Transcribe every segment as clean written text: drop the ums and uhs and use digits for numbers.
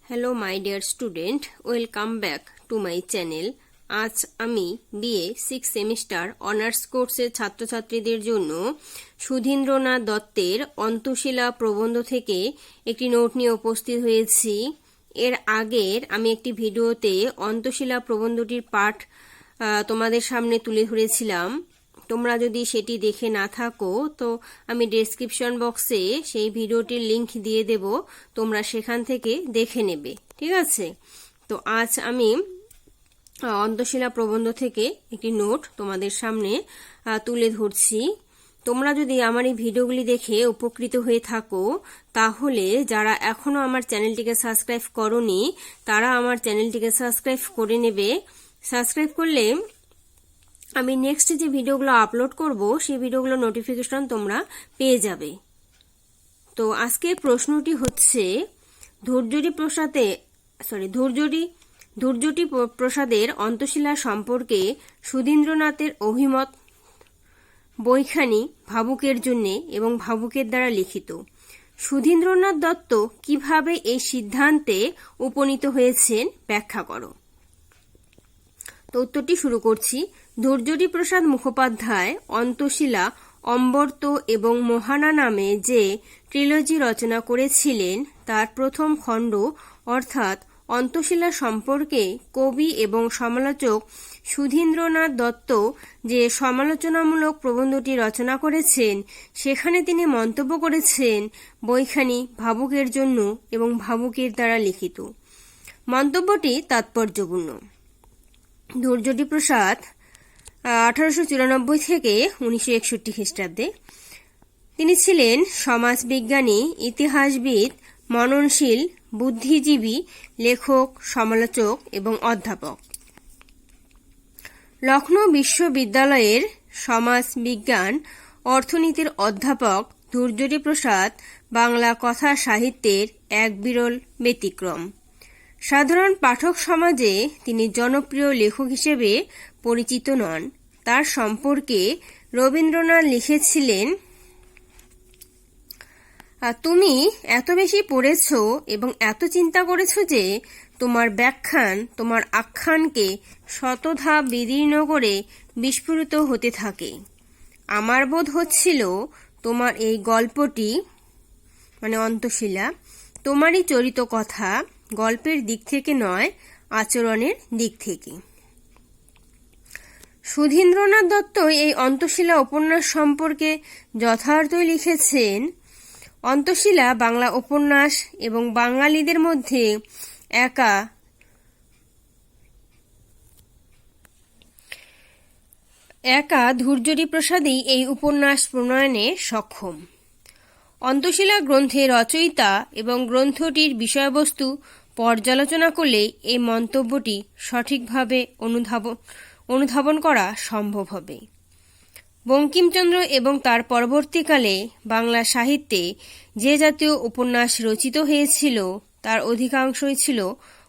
Hello my dear student, welcome back to my channel. আজ আমি BA 6 semester honours কোর্সের ছাত্রছাত্রীদের জন্য সুধীন্দ্রনাথ দত্তের অন্তশীলা প্রবন্ধ থেকে একটি নোট নিয়ে উপস্থিত হয়েছি। এর আগের আমি একটি ভিডিওতে অন্তশীলা প্রবন্ধটির পাঠ তোমাদের সামনে তুলে ধরেছিলাম। তোমরা যদি সেটি দেখে না থাকো তো আমি ডেসক্রিপশন বক্সে সেই ভিডিওটির লিংক দিয়ে দেব, তোমরা সেখান থেকে দেখে নেবে, ঠিক আছে? তো আজ আমি অন্তশীলা প্রবন্ধ থেকে একটি নোট তোমাদের সামনে তুলে ধরছি। তোমরা যদি আমার এই ভিডিওগুলি দেখে উপকৃত হয়ে থাকো তাহলে যারা এখনো আমার চ্যানেলটিকে সাবস্ক্রাইব করোনি তারা আমার চ্যানেলটিকে সাবস্ক্রাইব করে নেবে। সাবস্ক্রাইব করলে আমি নেক্সট যে ভিডিওগুলো আপলোড করব সেই ভিডিওগুলো নোটিফিকেশন তোমরা পেয়ে যাবে। তো আজকের প্রশ্নটি হচ্ছে ধৈর্যটি প্রসাদের অন্তশীলা সম্পর্কে সুধীন্দ্রনাথের অভিমত বইখানি ভাবুকের জন্য এবং ভাবুকের দ্বারা লিখিত। সুধীন্দ্রনাথ দত্ত কিভাবে এই সিদ্ধান্তে উপনীত হয়েছেন ব্যাখ্যা করো। তো উত্তরটি শুরু করছি। ধৈর্যটি প্রসাদ মুখোপাধ্যায় অন্তশীলা, অম্বর্ত এবং মোহানা নামে যে ট্রিলজি রচনা করেছিলেন তার প্রথম খণ্ড অর্থাৎ অন্তশীলা সম্পর্কে কবি এবং সমালোচক সুধীন্দ্রনাথ দত্ত যে সমালোচনামূলক প্রবন্ধটি রচনা করেছেন সেখানে তিনি মন্তব্য করেছেন বইখানি ভাবুকের জন্য এবং ভাবুকের দ্বারা লিখিত। মন্তব্যটি তাৎপর্যপূর্ণ। ধৈর্যটি প্রসাদ 1894 থেকে 1961 খ্রিস্টাব্দে। তিনি ছিলেন সমাজবিজ্ঞানী, ইতিহাসবিদ, মননশীল, বুদ্ধিজীবী, লেখক, সমালোচক এবং অধ্যাপক। লখনৌ বিশ্ববিদ্যালয়ের সমাজবিজ্ঞান অর্থনীতির অধ্যাপক ধৈর্যটি প্রসাদ বাংলা কথা সাহিত্যের এক বিরল ব্যতিক্রম। সাধারণ পাঠক সমাজে তিনি জনপ্রিয় লেখক হিসেবে পরিচিত নন। তার সম্পর্কে রবীন্দ্রনাথ লিখেছিলেন, তুমি এত বেশি পড়েছ এবং এত চিন্তা করেছ যে তোমার ব্যাখ্যান তোমার আখ্যানকে শতধা বিদীর্ণ করে বিস্ফোরিত হতে থাকে। আমার বোধ হচ্ছিল তোমার এই গল্পটি মানে অন্তশীলা তোমারই চরিত কথা, গল্পের দিক থেকে নয়, আচরণের দিক থেকে। সুধীন্দ্রনাথ দত্ত এই অন্তশীলা উপন্যাস সম্পর্কে যথার্থই লিখেছেন, অন্তশীলা বাংলা উপন্যাস এবং বাঙালিদের মধ্যে একা ধৈর্যটি প্রসাদই এই উপন্যাস প্রণয়নে সক্ষম। অন্তশীলা গ্রন্থের রচয়িতা এবং গ্রন্থটির বিষয়বস্তু পর্যালোচনা করলে এই মন্তব্যটি সঠিকভাবে অনুধাবন করা সম্ভব হবে। বঙ্কিমচন্দ্র এবং তার পরবর্তীকালে বাংলা সাহিত্যে যে জাতীয় উপন্যাস রচিত হয়েছিল তার অধিকাংশই ছিল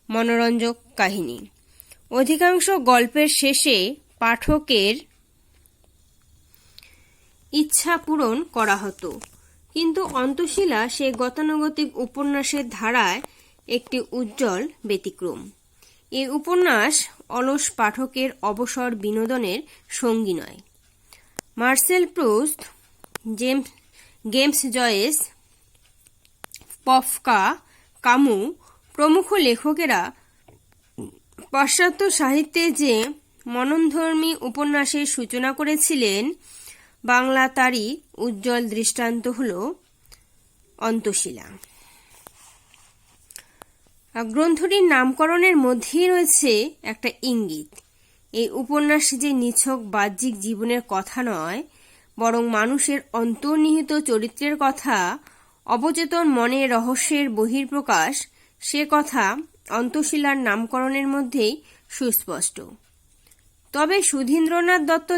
মনোরঞ্জক কাহিনী। অধিকাংশ গল্পের শেষে পাঠকের ইচ্ছা পূরণ করা হতো, কিন্তু অন্তশীলা সে গতানুগতিক উপন্যাসের ধারায় একটি উজ্জ্বল ব্যতিক্রম। এই উপন্যাস অলস পাঠকের অবসর বিনোদনের সঙ্গী নয়। মার্সেল প্রুস্ট, জেমস জয়েস, কফকা, কামু প্রমুখ লেখকেরা পাশ্চাত্য সাহিত্যে যে মননধর্মী উপন্যাসের সূচনা করেছিলেন বাংলা তারই উজ্জ্বল দৃষ্টান্ত হল অন্তশীলা। গ্রন্থটির নামকরণের মধ্যেই রয়েছে একটা ইঙ্গিত। এই উপন্যাস যে নিছক বাহ্যিক জীবনের কথা নয়, বরং মানুষের অন্তর্নিহিত চরিত্রের কথা, অবচেতন মনের রহস্যের বহিঃপ্রকাশ, সে কথা অন্তশীলার নামকরণের মধ্যেই সুস্পষ্ট। তবে সুধীন্দ্রনাথ দত্ত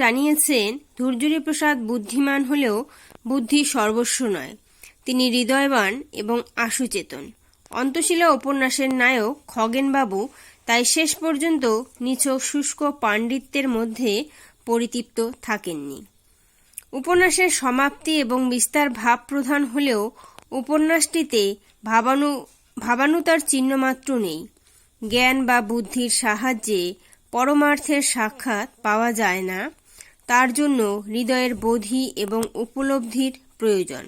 জানিয়েছেন ধৈর্যটি প্রসাদ বুদ্ধিমান হলেও বুদ্ধি সর্বস্ব নয়, তিনি হৃদয়বান এবং আশুচেতন। অন্তশীলা উপন্যাসের নায়ক খগেনবাবু তাই শেষ পর্যন্ত নিছক শুষ্ক পাণ্ডিত্যের মধ্যে পরিতৃপ্ত থাকেননি। উপন্যাসের সমাপ্তি এবং বিস্তার ভাব প্রধান হলেও উপন্যাসটিতে ভাবানুতার চিহ্নমাত্র নেই। জ্ঞান বা বুদ্ধির সাহায্যে পরমার্থের সাক্ষাৎ পাওয়া যায় না, তার জন্য হৃদয়ের বোধি এবং উপলব্ধির প্রয়োজন।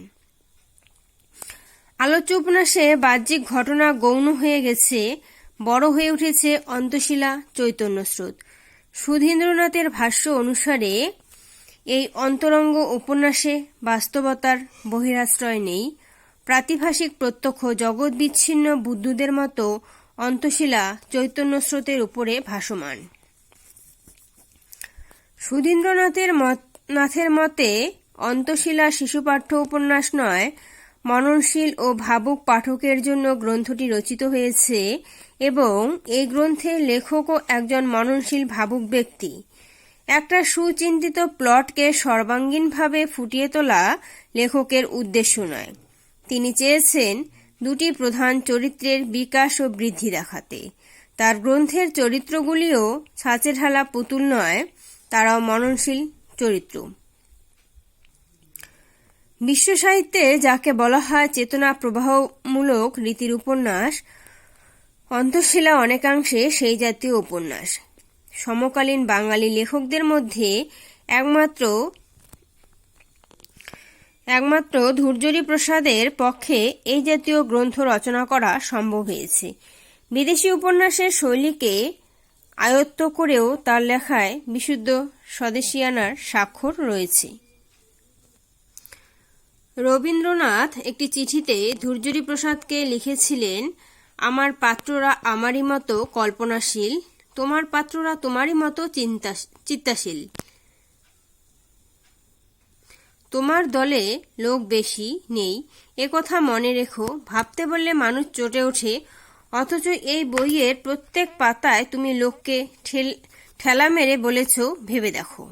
আলোচ্য উপন্যাসে বাহ্যিক ঘটনা গৌণ হয়ে গেছে, বড় হয়ে উঠেছে অন্তশীলা চৈতন্যস্রোত। সুধীন্দ্রনাথের ভাষ্য অনুসারে এই অন্তরঙ্গ উপন্যাসে বাস্তবতার বহিরাশ্রয় নেই। প্রাতিভাসিক প্রত্যক্ষ জগৎ বিচ্ছিন্ন বুদ্ধদের মতো অন্তশীলা চৈতন্যস্রোতের উপরে ভাসমান। সুধীন্দ্রনাথের মতে অন্তশীলা শিশুপাঠ্য উপন্যাস নয়, মননশীল ও ভাবুক পাঠকের জন্য গ্রন্থটি রচিত হয়েছে এবং এই গ্রন্থের লেখকও একজন মননশীল ভাবুক ব্যক্তি। একটা সুচিন্তিত প্লটকে সর্বাঙ্গীনভাবে ফুটিয়ে তোলা লেখকের উদ্দেশ্য নয়। তিনি চেয়েছেন দুটি প্রধান চরিত্রের বিকাশ ও বৃদ্ধি দেখাতে। তার গ্রন্থের চরিত্রগুলিও ছাঁচে ঢালা পুতুল নয়, তারাও মননশীল চরিত্র। বিশ্বসাহিত্যে যাকে বলা হয় চেতনা প্রবাহমূলক রীতির উপন্যাস, অন্তশীলা অনেকাংশে সেই জাতীয় উপন্যাস। সমকালীন বাঙালি লেখকদের মধ্যে একমাত্র ধূর্যরী প্রসাদের পক্ষে এই জাতীয় গ্রন্থ রচনা করা সম্ভব হয়েছে। বিদেশি উপন্যাসের শৈলীকে আয়ত্ত করেও তার লেখায় বিশুদ্ধ স্বদেশিয়ানার স্বাক্ষর রয়েছে। রবীন্দ্রনাথ একটি চিঠিতে ধূর্যরী প্রসাদকে লিখেছিলেন, আমার পাত্ররা আমারই মতো কল্পনাশীল, তোমার পাত্ররা তোমারই মতো চিন্তাশীল। তোমার দলে লোক বেশি নেই, একথা মনে রেখো। ভাবতে বললে মানুষ চটে ওঠে, অথচ এই বইয়ের প্রত্যেক পাতায় তুমি লোককে ঠেলা মেরে বলেছ ভেবে দেখো।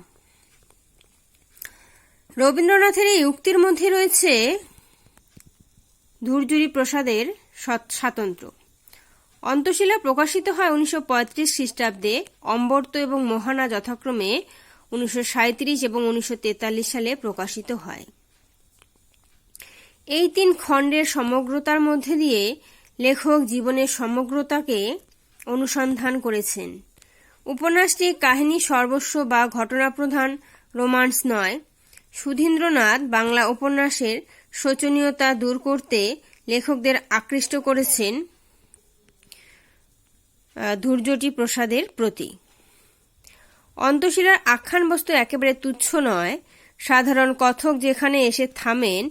রবীন্দ্রনাথের এই উক্তির মধ্যে রয়েছে ধূর্যরী প্রসাদের স্বাতন্ত্র্য। অন্তশীলা প্রকাশিত হয় 1935 খ্রিস্টাব্দে, অম্বর্ত এবং মোহানা যথাক্রমে 1937 এবং 1943 সালে প্রকাশিত হয়। এই 3 খণ্ডের সমগ্রতার মধ্যে দিয়ে লেখক জীবনের সমগ্রতাকে অনুসন্ধান করেছেন। উপন্যাসটি কাহিনী সর্বস্ব বা ঘটনাপ্রধান রোমান্স নয়। সুধীন্দ্রনাথ বাংলা উপন্যাসের শোচনীয়তা দূর করতে লেখকদের আকৃষ্ট করেছেন ধূর্যরী প্রসাদের প্রতি। অন্তশীলার আখ্যান বস্তু একেবারে তুচ্ছ নয়। সাধারণ কথক যেখানে এসে থামেন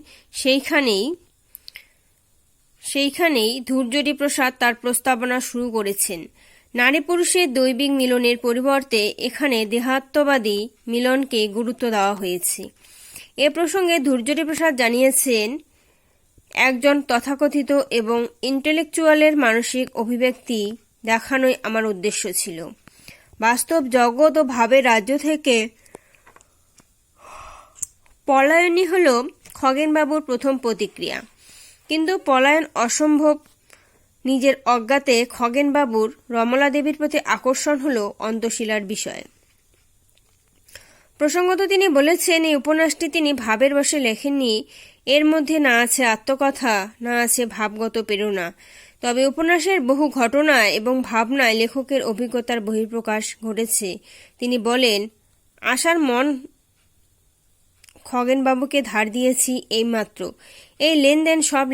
সেইখানেই ধূর্যরী প্রসাদ তার প্রস্তাবনা শুরু করেছেন। নারী পুরুষের দৈবিক মিলনের পরিবর্তে এখানে দেহাত্মবাদী মিলনকে গুরুত্ব দেওয়া হয়েছে। এ প্রসঙ্গে ধূর্যরী প্রসাদ জানিয়েছেন, একজন তথাকথিত এবং ইন্টেলেকচুয়ালের মানসিক অভিব্যক্তি দেখানোই আমার উদ্দেশ্য ছিল। বাস্তব জগৎ ও ভাবের রাজ্য থেকে পলায়নই হল খগেনবাবুর প্রথম প্রতিক্রিয়া। কিন্তু পলায়ন অসম্ভব। নিজের অজ্ঞাতে খগেনবাবুর রমলা দেবীর প্রতি আকর্ষণ হল অন্তশীলার বিষয়। প্রসঙ্গত তিনি বলেছেন, এই উপন্যাসটি তিনি ভাবের বশে লেখেননি। এর মধ্যে না আছে আত্মকথা, না আছে ভাবগত প্রেরণা। তবে উপন্যাসের বহু ঘটনায় এবং ভাবনায় লেখকের অভিজ্ঞতার বহিঃপ্রকাশ ঘটেছে। তিনি বলেন, আশার মন খগেনবাবুকে ধার দিয়েছি এইমাত্র। এই লেনদেন সব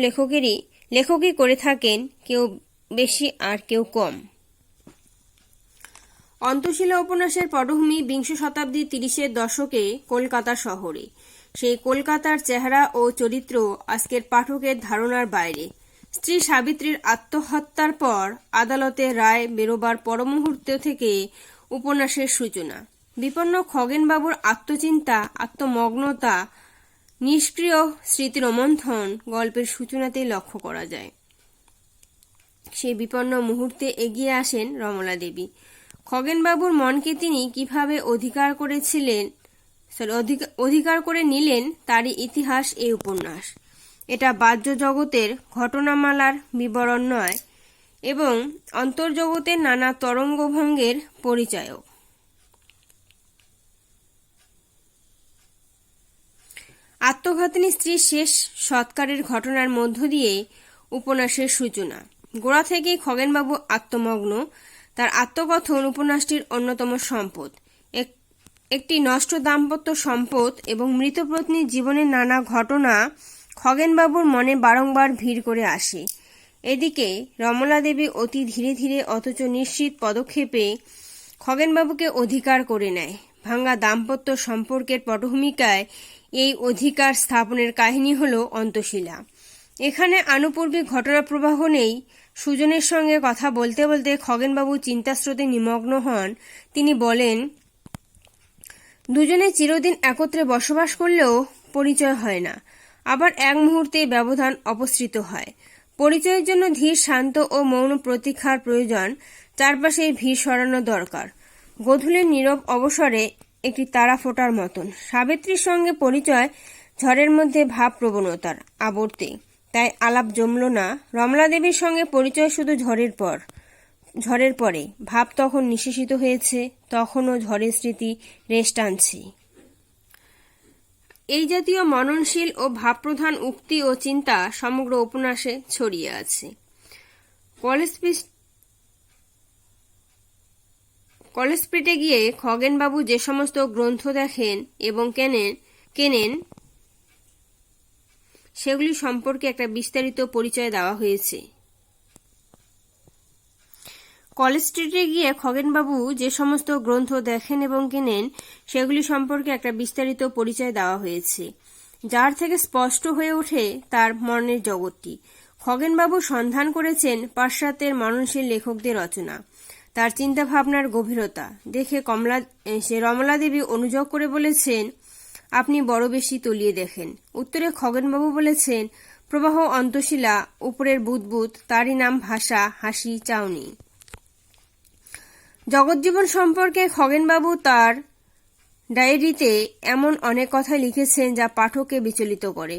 লেখকই করে থাকেন, কেউ বেশি আর কেউ কম। অন্তশীলা উপন্যাসের পটভূমি বিংশ শতাব্দীর 30-এর দশকে কলকাতা শহরে। সেই কলকাতার চেহারা ও চরিত্র আজকের পাঠকের ধারণার বাইরে। স্ত্রী সাবিত্রীর আত্মহত্যার পর আদালতের রায় বেরোবার পরমুহূর্ত থেকে উপন্যাসের সূচনা। বিপন্ন খগেনবাবুর আত্মচিন্তা, আত্মমগ্নতা, নিষ্ক্রিয় স্মৃতির রোমন্থন গল্পের সূচনাতেই লক্ষ্য করা যায়। সেই বিপন্ন মুহূর্তে এগিয়ে আসেন রমলা দেবী। খগেনবাবুর মনকে তিনি কিভাবে অধিকার করে নিলেন তারই ইতিহাস এই উপন্যাস। এটা বাহ্য জগতের ঘটনামালার বিবরণ নয় এবং অন্তর্জগতের নানা তরঙ্গভঙ্গের পরিচায়ক। সনাতনী স্ত্রীর শেষ সৎকারের ঘটনার মধ্য দিয়ে উপন্যাসের সূচনা। গোড়া থেকেই খগেনবাবু আত্মমগ্ন। তার আত্মকথন উপন্যাসটির অন্যতম সম্পদ। একটি নষ্ট দাম্পত্য সম্পদ এবং মৃত পত্নীর জীবনের নানা ঘটনা খগেনবাবুর মনে বারংবার ভিড় করে আসে। এদিকে রমলা দেবী অতি ধীরে ধীরে অথচ নিশ্চিত পদক্ষেপে খগেনবাবুকে অধিকার করে নেয়। ভাঙ্গা দাম্পত্য সম্পর্কের পটভূমিকায় এই অধিকার স্থাপনের কাহিনী হল অন্তশীলা। এখানে আনুপূর্বিক ঘটনাপ্রবাহ নেই। সুজনের সঙ্গে কথা বলতে বলতে খগেনবাবু চিন্তাস্রোতে নিমগ্ন হন। তিনি বলেন, দুজনে চিরদিন একত্রে বসবাস করলেও পরিচয় হয় না, আবার এক মুহূর্তে ব্যবধান অপসৃত হয়। পরিচয়ের জন্য ধীর, শান্ত ও মৌন প্রতীক্ষার প্রয়োজন। চারপাশের ভিড় সরানো দরকার। গোধূলির নীরব অবসরে একটি তারা ফোটার মতন। সাবিত্রীর সঙ্গে পরিচয় ঝড়ের মধ্যে ভাব প্রবণতার আবর্তে, তাই আলাপ জমল না। রমলা দেবীর সঙ্গে পরিচয় শুধু ঝড়ের পরে, ভাব তখন নিঃশেষিত হয়েছে, তখনও ঝড়ের স্মৃতি রেশ টানছে। এই জাতীয় মননশীল ও ভাবপ্রধান উক্তি ও চিন্তা সমগ্র উপন্যাসে ছড়িয়ে আছে। কলেজ স্ট্রিটে গিয়ে খগেনবাবু যে সমস্ত গ্রন্থ দেখেন এবং কেনেন সেগুলি সম্পর্কে একটা বিস্তারিত পরিচয় দেওয়া হয়েছে। কলেজ স্ট্রিটে গিয়ে খগেনবাবু যে সমস্ত গ্রন্থ দেখেন এবং কেনেন সেগুলি সম্পর্কে একটা বিস্তারিত পরিচয় দেওয়া হয়েছে, যার থেকে স্পষ্ট হয়ে ওঠে তার মনের জগৎটি। খগেনবাবু সন্ধান করেছেন পাশ্চাত্যের মননশীল লেখকদের রচনা। তার চিন্তাভাবনার গভীরতা দেখে রমলা দেবী অনুযোগ করে বলেছেন, আপনি বড় বেশি তলিয়ে দেখেন। উত্তরে খগেনবাবু বলেছেন, প্রবাহ অন্তশীলা, উপরের বুদবুদ, তারই নাম ভাষা, হাসি, চাউনি। জগৎজীবন সম্পর্কে খগেনবাবু তার ডায়েরিতে এমন অনেক কথা লিখেছেন যা পাঠককে বিচলিত করে।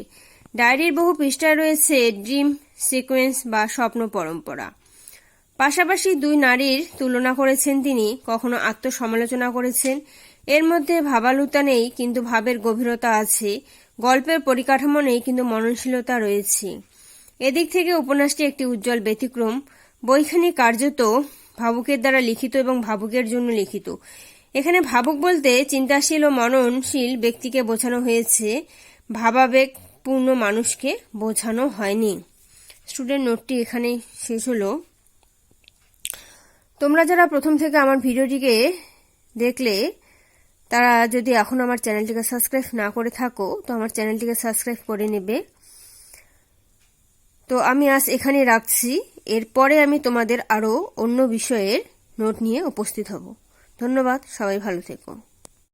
ডায়েরির বহু পৃষ্ঠায় রয়েছে ড্রিম সিকোয়েন্স বা স্বপ্ন পরম্পরা। পাশাপাশি দুই নারীর তুলনা করেছেন তিনি, কখনো আত্মসমালোচনা করেছেন। এর মধ্যে ভাবালুতা নেই, কিন্তু ভাবের গভীরতা আছে। গল্পের পরিকাঠামো নেই, কিন্তু মননশীলতা রয়েছে। এদিক থেকে উপন্যাসটি একটি উজ্জ্বল ব্যতিক্রম। বইখানি কার্যত ভাবুকের দ্বারা লিখিত এবং ভাবুকের জন্য লিখিত। এখানে ভাবুক বলতে চিন্তাশীল ও মননশীল ব্যক্তিকে বোঝানো হয়েছে, ভাবাবেগ পূর্ণ মানুষকে বোঝানো হয়নি। স্টুডেন্ট নোটটি এখানেই শেষ হলো। তোমরা যারা প্রথম থেকে আমার ভিডিওটিকে দেখলে, তারা যদি এখন আমার চ্যানেলটিকে সাবস্ক্রাইব না করে থাকো তো আমার চ্যানেলটিকে সাবস্ক্রাইব করে নেবে। তো আমি আজ এখানে রাখছি। এরপরে আমি তোমাদের আরও অন্য বিষয়ের নোট নিয়ে উপস্থিত হব। ধন্যবাদ, সবাই ভালো থেকো।